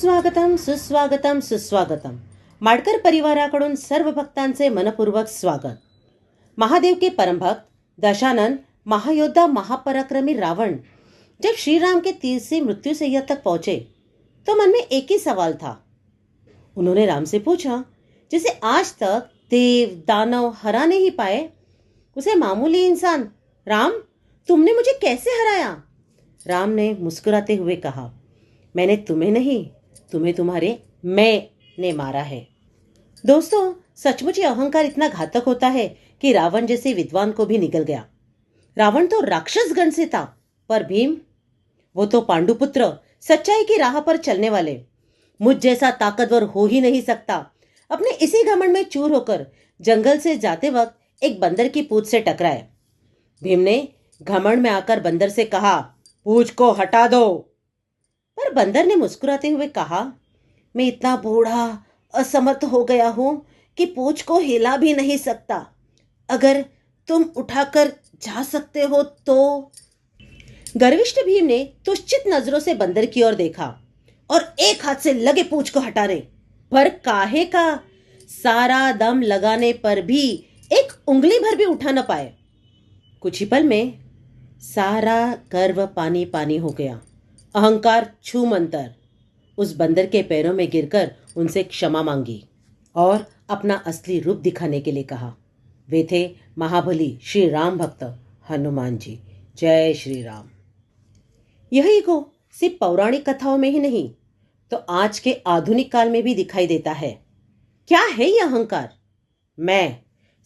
सुस्वागतम सुस्वागतम सुस्वागतम. माडकर परिवाराकडून सर्व भक्तांचे मनपूर्वक स्वागत. महादेव के परम भक्त दशानन महायोद्धा महापराक्रमी रावण जब श्री राम के तीर से मृत्यु सैया तक पहुंचे तो मन में एक ही सवाल था. उन्होंने राम से पूछा, जिसे आज तक देव दानव हरा नहीं पाए उसे मामूली इंसान, राम तुमने मुझे कैसे हराया? राम ने मुस्कुराते हुए कहा, मैंने तुम्हें नहीं, तुम्हें तुम्हारे मैं ने मारा है. दोस्तों, सचमुच ये अहंकार इतना घातक होता है कि रावण जैसे विद्वान को भी निगल गया. रावण तो राक्षस गण से था, पर भीम, वो तो पांडुपुत्र, सच्चाई की राह पर चलने वाले, मुझ जैसा ताकतवर हो ही नहीं सकता. अपने इसी घमंड में चूर होकर जंगल से जाते वक्त एक बंदर की पूंछ से टकराए. भीम ने घमंड में आकर बंदर से कहा, पूंछ को हटा दो. पर बंदर ने मुस्कुराते हुए कहा, मैं इतना बूढ़ा असमर्थ हो गया हूं कि पूंछ को हिला भी नहीं सकता. अगर तुम उठाकर जा सकते हो तो. गर्विष्ठ भीम ने तुच्छित नजरों से बंदर की ओर देखा और एक हाथ से लगे पूंछ को हटा रहे, पर काहे का सारा दम लगाने पर भी एक उंगली भर भी उठा न पाए. कुछ ही पल में सारा गर्व पानी पानी हो गया. अहंकार छू मंतर उस बंदर के पैरों में गिरकर उनसे क्षमा मांगी और अपना असली रूप दिखाने के लिए कहा. वे थे महाबली श्री राम भक्त हनुमान जी. जय श्री राम. यह ईगो सिर्फ पौराणिक कथाओं में ही नहीं तो आज के आधुनिक काल में भी दिखाई देता है. क्या है यह अहंकार? मैं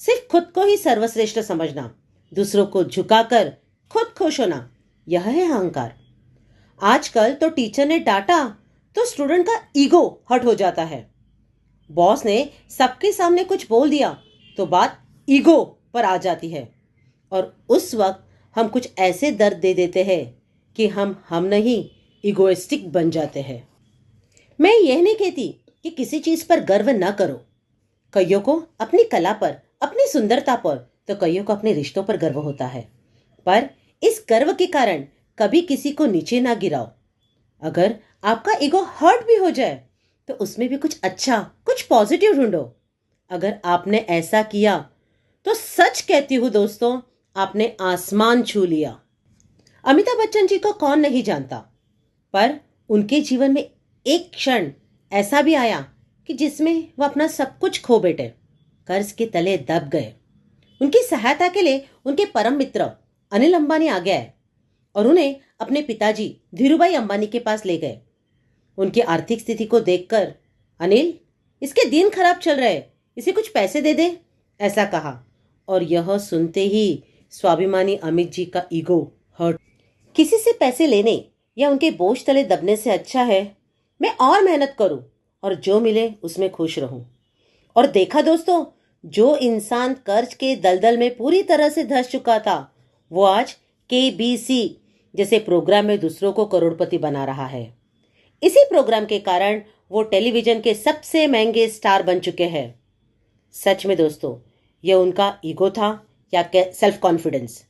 सिर्फ खुद को ही सर्वश्रेष्ठ समझना, दूसरों को झुकाकर खुद खुश होना, यह है अहंकार. आजकल तो टीचर ने डांटा तो स्टूडेंट का ईगो हर्ट हो जाता है. बॉस ने सबके सामने कुछ बोल दिया तो बात ईगो पर आ जाती है और उस वक्त हम कुछ ऐसे दर्द दे देते हैं कि हम नहीं ईगोइस्टिक बन जाते हैं. मैं यह नहीं कहती कि किसी चीज पर गर्व ना करो. कईयों को अपनी कला पर, अपनी सुंदरता पर, तो कईयों को अपने रिश्तों पर गर्व होता है. पर इस गर्व के कारण कभी किसी को नीचे ना गिराओ. अगर आपका ईगो हर्ट भी हो जाए तो उसमें भी कुछ अच्छा, कुछ पॉजिटिव ढूंढो. अगर आपने ऐसा किया तो सच कहती हूं दोस्तों, आपने आसमान छू लिया. अमिताभ बच्चन जी को कौन नहीं जानता, पर उनके जीवन में एक क्षण ऐसा भी आया कि जिसमें वह अपना सब कुछ खो बैठे, कर्ज के तले दब गए. उनकी सहायता के लिए उनके परम मित्र अनिल अंबानी आ गया और उन्हें अपने पिताजी धीरूभाई अंबानी के पास ले गए. उनकी आर्थिक स्थिति को देखकर, अनिल, इसके दिन खराब चल रहे, इसे कुछ पैसे दे दे, ऐसा कहा. और यह सुनते ही स्वाभिमानी अमित जी का ईगो हर्ट. किसी से पैसे लेने या उनके बोझ तले दबने से अच्छा है मैं और मेहनत करूं और जो मिले उसमें खुश रहूं. और देखा दोस्तों, जो इंसान कर्ज के दलदल में पूरी तरह से धंस चुका था वो आज KBC जैसे प्रोग्राम में दूसरों को करोड़पति बना रहा है. इसी प्रोग्राम के कारण वो टेलीविजन के सबसे महंगे स्टार बन चुके हैं. सच में दोस्तों, यह उनका ईगो था या सेल्फ कॉन्फिडेंस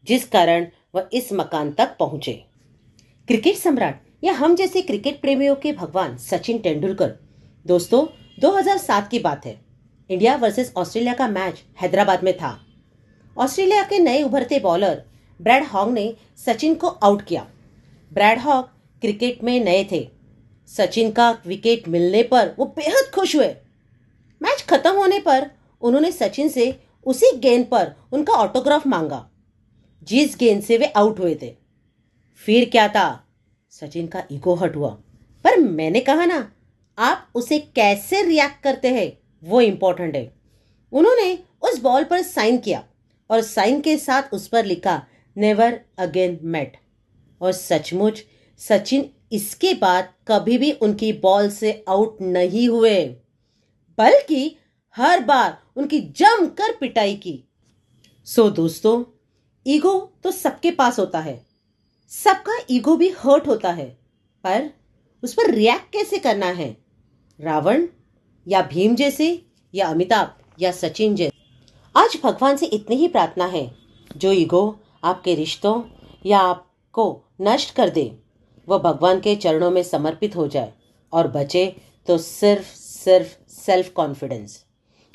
जिस कारण वह इस मकान तक पहुंचे. क्रिकेट सम्राट या हम जैसे क्रिकेट प्रेमियों के भगवान सचिन तेंदुलकर. दोस्तों, 2007 की बात है. इंडिया वर्सेस ऑस्ट्रेलिया का मैच हैदराबाद में था. ऑस्ट्रेलिया के नए उभरते बॉलर ब्रैड हॉग ने सचिन को आउट किया. ब्रैड हॉग क्रिकेट में नए थे. सचिन का विकेट मिलने पर वो बेहद खुश हुए. मैच खत्म होने पर उन्होंने सचिन से उसी गेंद पर उनका ऑटोग्राफ मांगा जिस गेंद से वे आउट हुए थे. फिर क्या था, सचिन का ईगो हर्ट हुआ. पर मैंने कहा ना, आप उसे कैसे रिएक्ट करते हैं वो इंपॉर्टेंट है. उन्होंने उस बॉल पर साइन किया और साइन के साथ उस पर लिखा नेवर अगेन मेट. और सचमुच सचिन इसके बाद कभी भी उनकी बॉल से आउट नहीं हुए, बल्कि हर बार उनकी जमकर पिटाई की. सो दोस्तों, ईगो तो सबके पास होता है, सबका ईगो भी हर्ट होता है, पर उस पर रिएक्ट कैसे करना है? रावण या भीम जैसे, या अमिताभ या सचिन जैसे? आज भगवान से इतनी ही प्रार्थना है, जो ईगो आपके रिश्तों या आपको नष्ट कर दे वह भगवान के चरणों में समर्पित हो जाए और बचे तो सिर्फ सेल्फ कॉन्फिडेंस।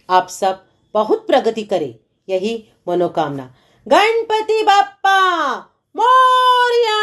आप सब बहुत प्रगति करें, यही मनोकामना। गणपति बाप्पा मोरया।